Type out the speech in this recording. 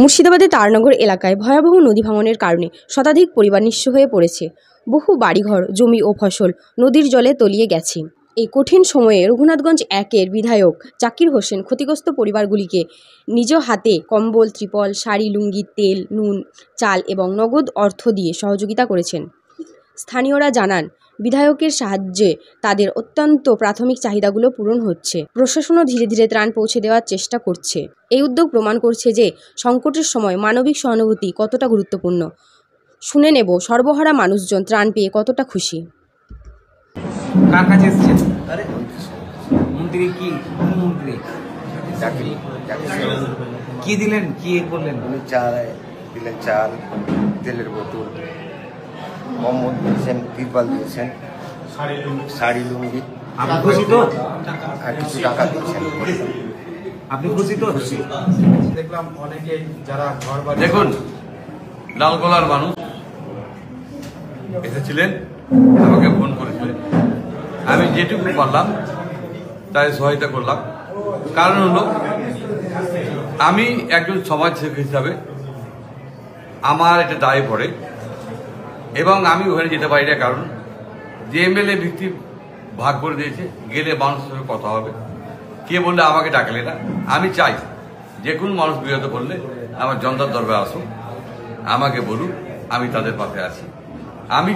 মুর্শিদাবাদের তারনগর এলাকায় ভয়াবহ নদী ভাঙনের কারণে শতাধিক পরিবার নিঃস্ব হয়ে পড়েছে। বহু বাড়িঘর, জমি ও ফসল নদীর জলে তলিয়ে গেছে। এই কঠিন সময়ে রঘুনাথগঞ্জ ১-এর বিধায়ক জাকির হোসেন ক্ষতিগ্রস্ত পরিবারগুলিকে নিজ হাতে কম্বল, ত্রিপল, শাড়ি, লুঙ্গি, তেল, নুন, চাল এবং নগদ অর্থ দিয়ে সহযোগিতা করেছেন। স্থানীয়রা জানান, বিধায়কের সাহায্যে তাদের অত্যন্ত প্রাথমিক চাহিদাগুলো পূরণ হচ্ছে। প্রশাসনও ধীরে ধীরে ত্রাণ পৌঁছে দেওয়ার চেষ্টা করছে। এই উদ্যোগ প্রমাণ করছে যে সংকটের সময় মানবিক সহানুভূতি কতটা গুরুত্বপূর্ণ। শুনে নেব সর্বহারা মানুষজন ত্রাণ পেয়ে কতটা খুশি। কার কাছে এসেছেন? মন্ত্রী কি মন্ত্রী কি দিলেন, কি করলেন? উনি চাল দিলেন, চাল, তেলের বোতল, কম্বল দিয়েছেন, তিরপাল দিয়েছেন, শাড়ি, লুঙ্গি। আপনি খুশি তো? আর কিছু টাকা দিয়েছেন। আপনি খুশি তো? খুশি। দেখলাম অনেকে যারা ঘর বাড়ি, দেখুন, লালগোলার মানুষ এসেছিলেন, আমাকে ফোন করেছিলেন। আমি যেটুকু পারলাম তাই সহায়তা করলাম। কারণ হলো, আমি একজন সমাজসেবী হিসাবে আমার এটা দায় পড়ে এবং আমি ওখানে যেতে পারি না। কারণ যে এমএলএ ভিত্তি ভাগ করে দিয়েছে, গেলে মানুষের সঙ্গে কথা হবে। কে বললে আমাকে ডাকলে না। আমি চাই যে কোনো মানুষ বিরত করলে আমার জনতার দরবারে আসুন, আমাকে বলুন, আমি তাদের পাশে আছি। আমি